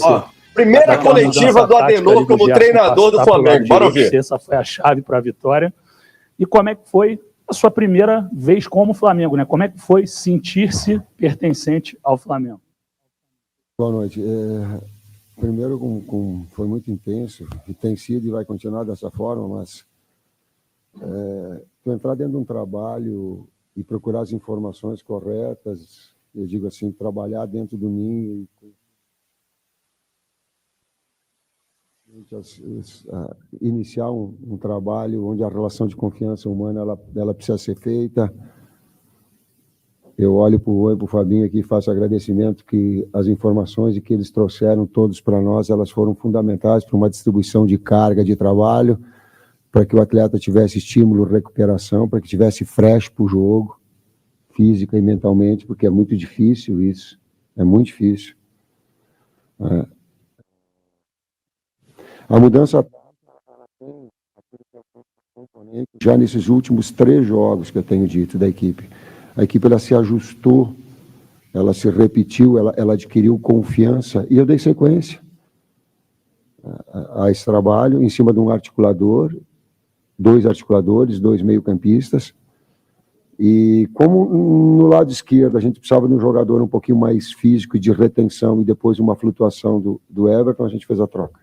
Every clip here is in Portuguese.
Ó, primeira coletiva do Adenor como treinador do Flamengo. Bora ouvir. Essa foi a chave para a vitória. E como é que foi a sua primeira vez como Flamengo, né? Como é que foi sentir-se pertencente ao Flamengo? Boa noite. Primeiro, foi muito intenso, e tem sido e vai continuar dessa forma, mas tu entrar dentro de um trabalho e procurar as informações corretas, eu digo assim, trabalhar dentro do ninho, iniciar um trabalho onde a relação de confiança humana ela precisa ser feita. Eu olho para o Oi, para o Fabinho aqui e faço agradecimento que as informações que eles trouxeram todos para nós, elas foram fundamentais para uma distribuição de carga de trabalho, para que o atleta tivesse estímulo, recuperação, para que tivesse fresh para o jogo, física e mentalmente, porque é muito difícil isso, é muito difícil. A mudança já nesses últimos 3 jogos que eu tenho dito da equipe. A equipe ela se ajustou, ela se repetiu, ela adquiriu confiança e eu dei sequência a esse trabalho em cima de um articulador, 2 articuladores, 2 meio-campistas. E como no lado esquerdo a gente precisava de um jogador um pouquinho mais físico e de retenção e depois uma flutuação do Everton, a gente fez a troca.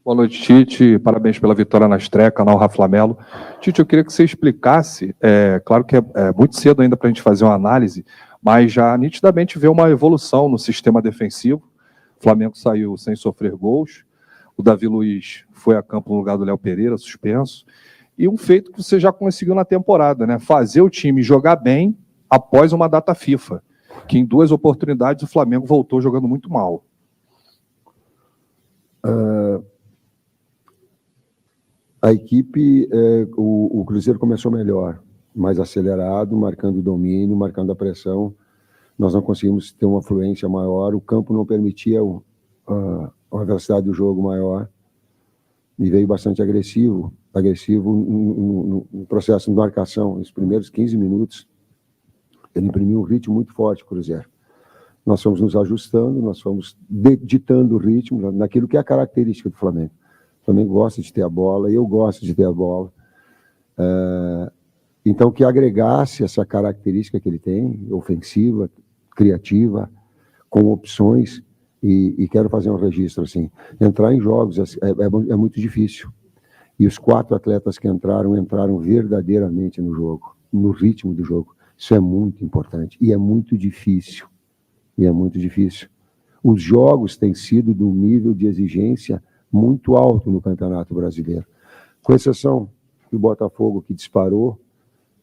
Boa noite, Tite. Parabéns pela vitória na estreia, canal Raflamelo. Tite, eu queria que você explicasse, claro que é muito cedo ainda para a gente fazer uma análise, mas já nitidamente vê uma evolução no sistema defensivo. O Flamengo saiu sem sofrer gols, o Davi Luiz foi a campo no lugar do Léo Pereira, suspenso, e um feito que você já conseguiu na temporada, né? Fazer o time jogar bem após uma data FIFA, que em 2 oportunidades o Flamengo voltou jogando muito mal. A equipe, o Cruzeiro começou melhor, mais acelerado, marcando o domínio, marcando a pressão. Nós não conseguimos ter uma fluência maior, o campo não permitia uma velocidade do jogo maior, e veio bastante agressivo no processo de marcação. Nos primeiros 15 minutos, ele imprimiu um ritmo muito forte, o Cruzeiro. Nós fomos nos ajustando, nós fomos ditando o ritmo naquilo que é a característica do Flamengo. O Flamengo gosta de ter a bola, eu gosto de ter a bola. Então, que agregasse essa característica que ele tem, ofensiva, criativa, com opções, e quero fazer um registro assim. Entrar em jogos é muito difícil. E os 4 atletas que entraram verdadeiramente no jogo, no ritmo do jogo. Isso é muito importante e é muito difícil. Os jogos têm sido de um nível de exigência muito alto no Campeonato Brasileiro. Com exceção do Botafogo, que disparou,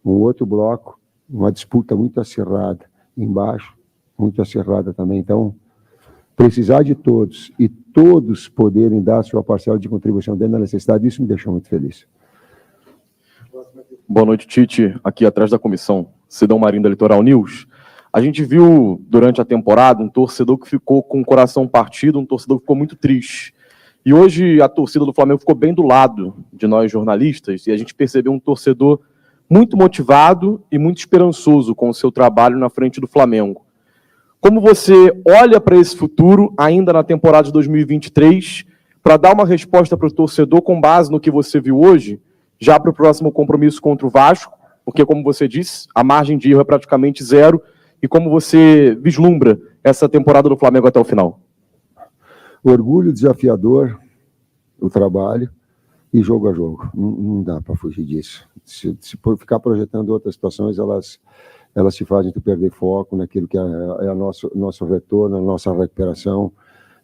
um outro bloco, uma disputa muito acirrada. Embaixo, muito acirrada também. Então, precisar de todos e todos poderem dar sua parcela de contribuição dentro da necessidade, isso me deixou muito feliz. Boa noite, Tite. Aqui atrás da comissão, Sidão Marinho da Litoral News. A gente viu durante a temporada um torcedor que ficou com o coração partido, um torcedor que ficou muito triste. E hoje a torcida do Flamengo ficou bem do lado de nós jornalistas e a gente percebeu um torcedor muito motivado e muito esperançoso com o seu trabalho na frente do Flamengo. Como você olha para esse futuro, ainda na temporada de 2023, para dar uma resposta para o torcedor com base no que você viu hoje, já para o próximo compromisso contra o Vasco, porque, como você disse, a margem de erro é praticamente 0, e como você vislumbra essa temporada do Flamengo até o final? Orgulho desafiador, o trabalho, e jogo a jogo. Não dá para fugir disso. Se ficar projetando outras situações, elas te fazem tu perder foco naquilo que é nosso retorno, a nossa recuperação,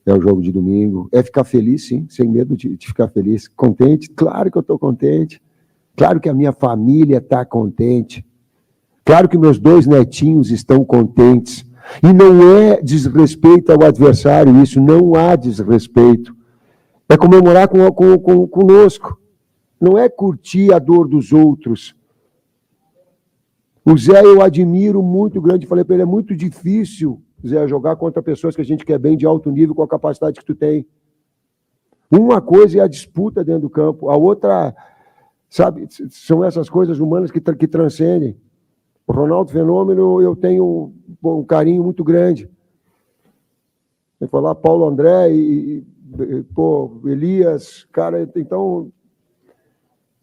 é o jogo de domingo. É ficar feliz, sim, sem medo de ficar feliz. Contente? Claro que eu estou contente. Claro que a minha família está contente. Claro que meus 2 netinhos estão contentes. E não é desrespeito ao adversário isso, não há desrespeito. É comemorar conosco. Não é curtir a dor dos outros. O Zé eu admiro muito grande, falei para ele, é muito difícil, Zé, jogar contra pessoas que a gente quer bem de alto nível com a capacidade que tu tem. Uma coisa é a disputa dentro do campo, a outra, sabe, são essas coisas humanas que transcendem. O Ronaldo Fenômeno, eu tenho um carinho muito grande. Tem que falar Paulo André pô, Elias, cara, então...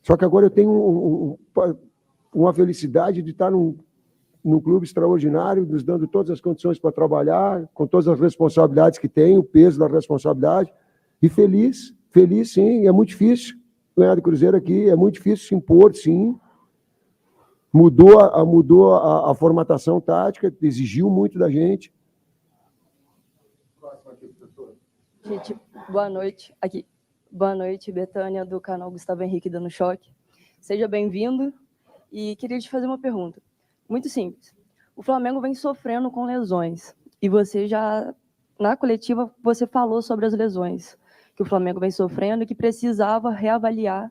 Só que agora eu tenho uma felicidade de estar num clube extraordinário, nos dando todas as condições para trabalhar, com todas as responsabilidades que tem, o peso da responsabilidade, e feliz, sim, é muito difícil ganhar do Cruzeiro aqui, é muito difícil se impor, sim. Mudou a formatação tática, exigiu muito da gente. Gente, boa noite. Aqui. Boa noite, Betânia, do canal Gustavo Henrique Dando Choque. Seja bem-vindo e queria te fazer uma pergunta. Muito simples. O Flamengo vem sofrendo com lesões e você já, na coletiva, você falou sobre as lesões que o Flamengo vem sofrendo e que precisava reavaliar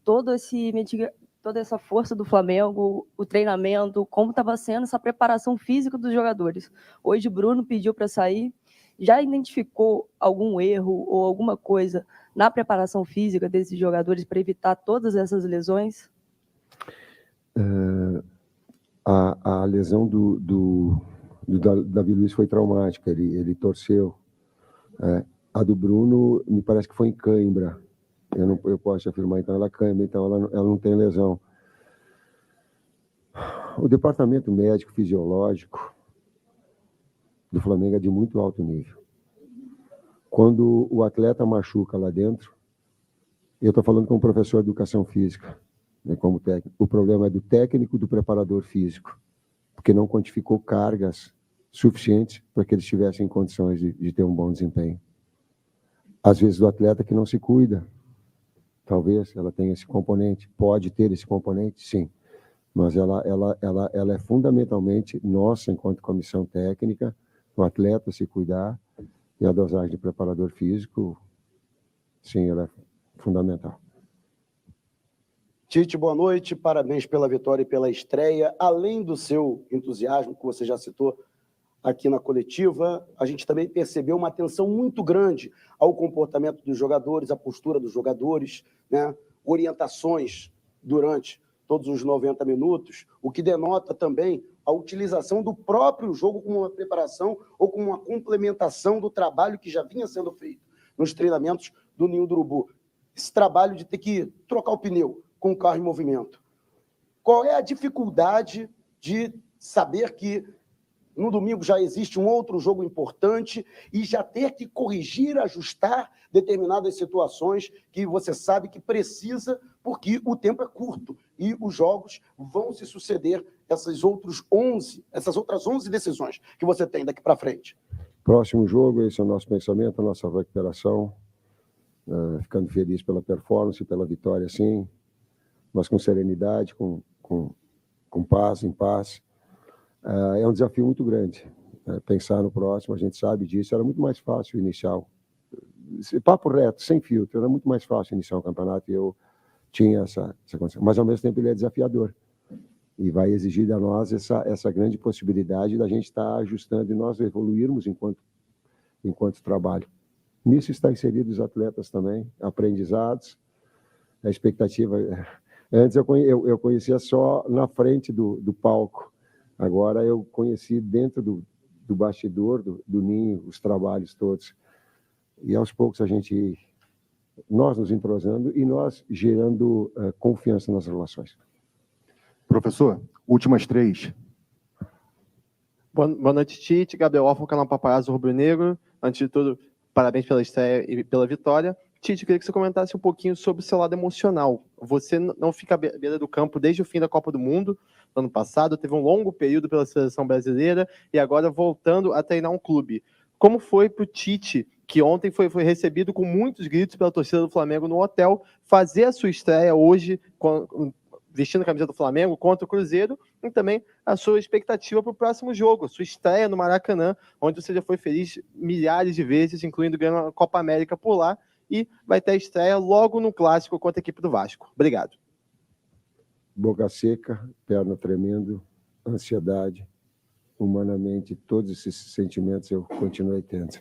toda essa força do Flamengo, o treinamento, como estava sendo essa preparação física dos jogadores. Hoje o Bruno pediu para sair. Já identificou algum erro ou alguma coisa na preparação física desses jogadores para evitar todas essas lesões? A lesão do Davi Luiz foi traumática, ele torceu. A do Bruno, me parece que foi em cãibra. Eu posso afirmar, então, ela cãibra, então ela não tem lesão. O departamento médico fisiológico do Flamengo é de muito alto nível. Quando o atleta machuca lá dentro, eu estou falando com um professor de educação física, né, como técnico. O problema é do técnico e do preparador físico, porque não quantificou cargas suficientes para que eles tivessem condições de ter um bom desempenho. Às vezes o atleta que não se cuida, talvez ela tenha esse componente, pode ter esse componente, sim, mas ela é fundamentalmente nossa, enquanto comissão técnica, o atleta se cuidar, e a dosagem de preparador físico, sim, ela é fundamental. Tite, boa noite, parabéns pela vitória e pela estreia. Além do seu entusiasmo, que você já citou aqui na coletiva, a gente também percebeu uma atenção muito grande ao comportamento dos jogadores, à postura dos jogadores, né? Orientações durante todos os 90 minutos, o que denota também a utilização do próprio jogo como uma preparação ou como uma complementação do trabalho que já vinha sendo feito nos treinamentos do Ninho do Urubu. Esse trabalho de ter que trocar o pneu com o carro em movimento. Qual é a dificuldade de saber que no domingo já existe um outro jogo importante e já ter que corrigir, ajustar determinadas situações que você sabe que precisa, porque o tempo é curto e os jogos vão se suceder, essas outras 11 decisões que você tem daqui para frente? Próximo jogo, esse é o nosso pensamento, a nossa recuperação, ficando feliz pela performance, pela vitória, sim, mas com serenidade, com paz, em paz. É um desafio muito grande. Pensar no próximo, a gente sabe disso, era muito mais fácil iniciar. Papo reto, sem filtro, era muito mais fácil iniciar um campeonato e eu tinha essa condição. Mas, ao mesmo tempo, ele é desafiador. E vai exigir da nós essa grande possibilidade da gente estar ajustando e nós evoluirmos enquanto trabalho. Nisso está inserido os atletas também, aprendizados, a expectativa. Antes eu conhecia só na frente do palco, agora eu conheci dentro do bastidor, do ninho, os trabalhos todos. E aos poucos nós nos entrosando e nós gerando confiança nas relações. Professor, últimas 3. Boa noite, Tite. Gabriel Alfa, canal Paparazzo Rubro Negro. Antes de tudo, parabéns pela estreia e pela vitória. Tite, eu queria que você comentasse um pouquinho sobre o seu lado emocional. Você não fica à beira do campo desde o fim da Copa do Mundo, no ano passado, teve um longo período pela seleção brasileira e agora voltando a treinar um clube. Como foi para o Tite, que ontem foi recebido com muitos gritos pela torcida do Flamengo no hotel, fazer a sua estreia hoje, vestindo a camisa do Flamengo contra o Cruzeiro, e também a sua expectativa para o próximo jogo, sua estreia no Maracanã, onde você já foi feliz milhares de vezes, incluindo ganhando a Copa América por lá, e vai ter a estreia logo no Clássico contra a equipe do Vasco. Obrigado. Boca seca, perna tremendo, ansiedade, humanamente, todos esses sentimentos eu continuei tendo.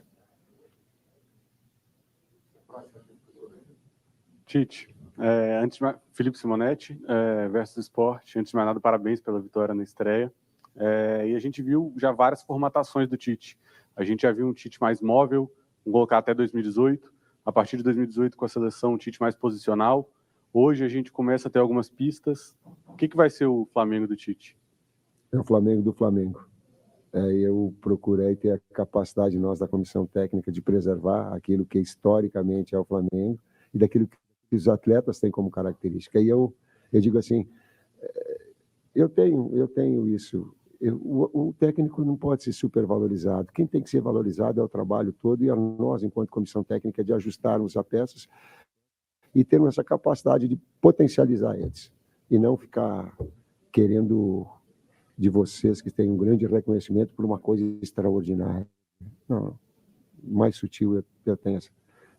Tite, Felipe Simonetti, versus Sport. Antes de mais nada, parabéns pela vitória na estreia. E a gente viu já várias formatações do Tite. A gente já viu um Tite mais móvel, vamos colocar até 2018. A partir de 2018, com a seleção, um Tite mais posicional. Hoje a gente começa a ter algumas pistas. O que vai ser o Flamengo do Tite? É o Flamengo do Flamengo. Eu procurei ter a capacidade, nós da comissão técnica, de preservar aquilo que historicamente é o Flamengo e daquilo que os atletas têm como característica. E eu digo assim, eu tenho isso. O técnico não pode ser supervalorizado. Quem tem que ser valorizado é o trabalho todo e a nós, enquanto comissão técnica, de ajustarmos as peças e termos essa capacidade de potencializar eles e não ficar querendo de vocês que têm um grande reconhecimento por uma coisa extraordinária. Não, mais sutil eu tenho essa.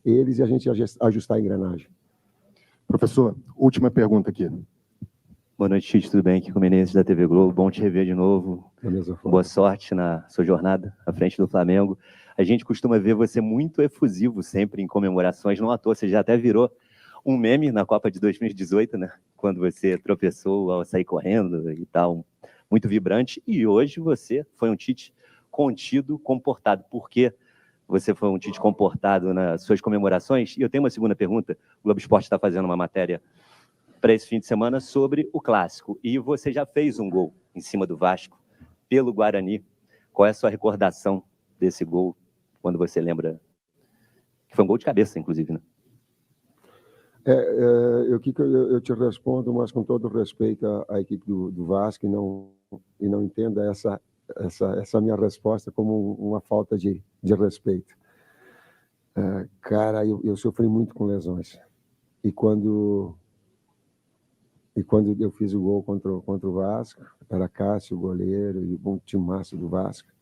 Eles e a gente ajustar a engrenagem. Professor, última pergunta aqui. Boa noite, Tite, tudo bem? Aqui com o Menezes da TV Globo. Bom te rever de novo. Boa sorte na sua jornada à frente do Flamengo. A gente costuma ver você muito efusivo sempre em comemorações, não à toa, você já até virou um meme na Copa de 2018, né? Quando você tropeçou ao sair correndo e tal, muito vibrante. E hoje você foi um Tite contido, comportado. Por que você foi um Tite comportado nas suas comemorações? E eu tenho uma segunda pergunta. O Globo Esporte está fazendo uma matéria para esse fim de semana sobre o Clássico. E você já fez um gol em cima do Vasco, pelo Guarani. Qual é a sua recordação desse gol, quando você lembra? Que foi um gol de cabeça, inclusive, né? Eu te respondo, mas com todo respeito à equipe do Vasco, e não entenda essa minha resposta como uma falta de respeito. Cara, eu sofri muito com lesões. E quando eu fiz o gol contra o Vasco, era Cássio, o goleiro, e um timaço do Vasco.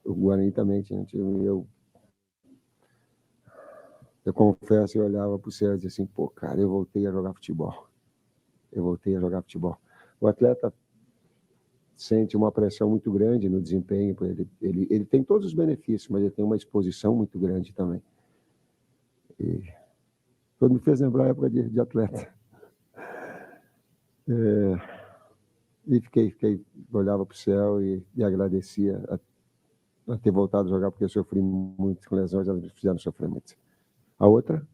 O Guarani também tinha um time. Eu confesso, eu olhava para o céu e dizia assim, pô, cara, eu voltei a jogar futebol. O atleta sente uma pressão muito grande no desempenho. Ele tem todos os benefícios, mas ele tem uma exposição muito grande também. E tudo me fez lembrar a época de atleta. E olhava para o céu e agradecia a ter voltado a jogar, porque eu sofri muito com lesões, elas me fizeram sofrer muito. A outra?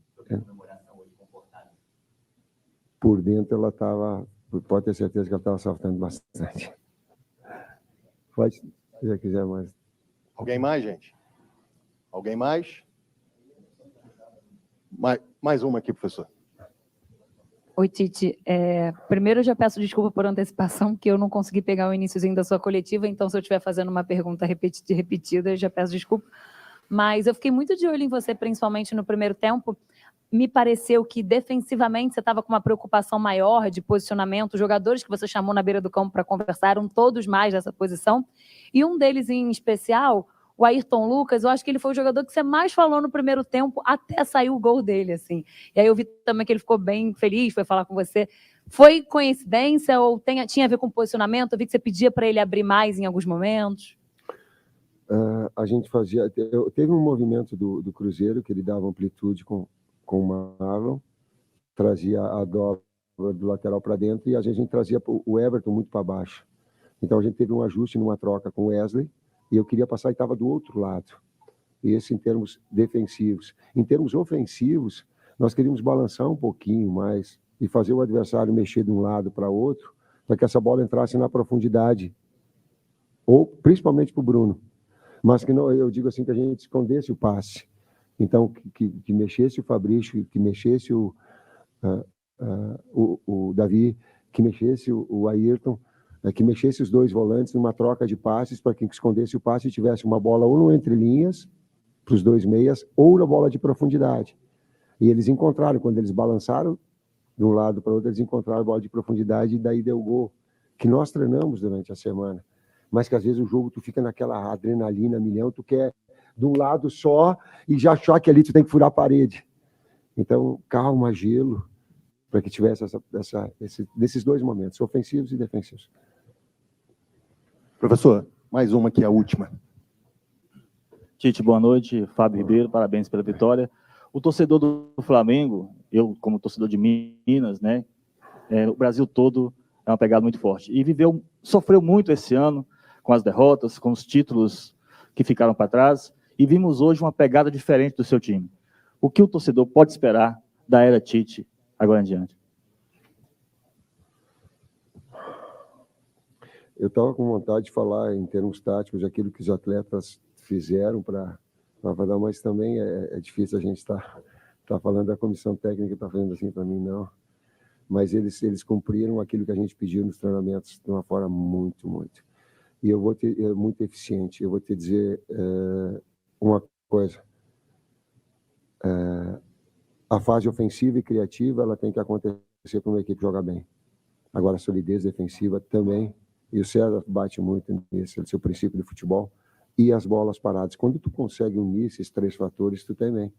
Por dentro ela estava, pode ter certeza que ela estava saltando bastante. Pode, se já quiser mais. Alguém mais, gente? Alguém mais? Mais uma aqui, professor. Oi, Tite. Primeiro, eu já peço desculpa por antecipação, porque eu não consegui pegar o iniciozinho da sua coletiva, então, se eu estiver fazendo uma pergunta repetida, eu já peço desculpa. Mas eu fiquei muito de olho em você, principalmente no primeiro tempo. Me pareceu que, defensivamente, você estava com uma preocupação maior de posicionamento. Os jogadores que você chamou na beira do campo para conversar eram todos mais dessa posição. E um deles, em especial, o Ayrton Lucas, eu acho que ele foi o jogador que você mais falou no primeiro tempo até sair o gol dele, assim. E aí eu vi também que ele ficou bem feliz, foi falar com você. Foi coincidência ou tinha a ver com posicionamento? Eu vi que você pedia para ele abrir mais em alguns momentos. A gente fazia... Teve um movimento do Cruzeiro que ele dava amplitude com o Marlon, trazia a dobra do lateral para dentro e às vezes a gente trazia o Everton muito para baixo. Então a gente teve um ajuste numa troca com o Wesley e eu queria passar e estava do outro lado. Esse em termos defensivos. Em termos ofensivos, nós queríamos balançar um pouquinho mais e fazer o adversário mexer de um lado para outro para que essa bola entrasse na profundidade. Ou principalmente para o Bruno. Mas que não, eu digo assim, que a gente escondesse o passe. Então, que mexesse o Fabrício, que mexesse o Davi, que mexesse o Ayrton, que mexesse os dois volantes numa troca de passes para que escondesse o passe e tivesse uma bola ou no entre linhas, para os dois meias, ou na bola de profundidade. E eles encontraram, quando eles balançaram de um lado para o outro, eles encontraram a bola de profundidade e daí deu o gol, que nós treinamos durante a semana. Mas que às vezes o jogo tu fica naquela adrenalina milhão, tu quer de um lado só e já achar que ali tu tem que furar a parede. Então, calma, gelo, para que tivesse desses dois momentos, ofensivos e defensivos. Professor, mais uma aqui, a última. Tite, boa noite. Fábio Ribeiro, parabéns pela vitória. O torcedor do Flamengo, eu como torcedor de Minas, né, o Brasil todo é uma pegada muito forte. E sofreu muito esse ano com as derrotas, com os títulos que ficaram para trás, e vimos hoje uma pegada diferente do seu time. O que o torcedor pode esperar da era Tite agora em diante? Eu estava com vontade de falar em termos táticos aquilo que os atletas fizeram para dar, mas também é difícil a gente estar falando da comissão técnica, está fazendo assim para mim, não. Mas eles cumpriram aquilo que a gente pediu nos treinamentos de uma forma muito. E eu vou muito eficiente. Eu vou te dizer uma coisa. A fase ofensiva e criativa ela tem que acontecer para uma equipe jogar bem. Agora, a solidez defensiva também. E o César bate muito nesse seu princípio do futebol. E as bolas paradas. Quando tu consegue unir esses 3 fatores, tu tem bem.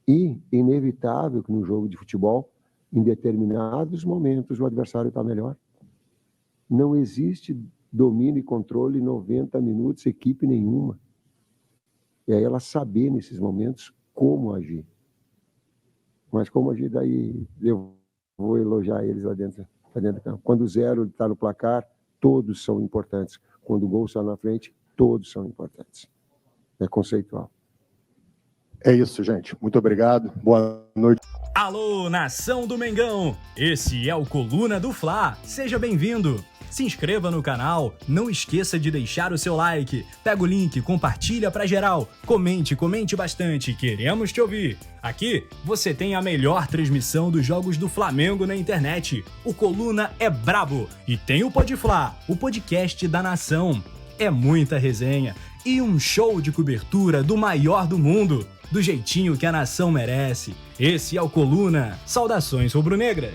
E inevitável que no jogo de futebol, em determinados momentos, o adversário está melhor. Não existe domínio e controle 90 minutos, equipe nenhuma. E aí ela saber nesses momentos como agir. Mas como agir, daí eu vou elogiar eles lá dentro do campo. Quando o 0 está no placar, todos são importantes. Quando o gol está na frente, todos são importantes. É conceitual. É isso, gente. Muito obrigado. Boa noite. Alô, nação do Mengão! Esse é o Coluna do Fla. Seja bem-vindo. Se inscreva no canal, não esqueça de deixar o seu like, pega o link, compartilha pra geral, comente bastante, queremos te ouvir. Aqui você tem a melhor transmissão dos jogos do Flamengo na internet. O Coluna é brabo e tem o Pod Fla, o podcast da nação. É muita resenha e um show de cobertura do maior do mundo, do jeitinho que a nação merece. Esse é o Coluna. Saudações rubro-negras.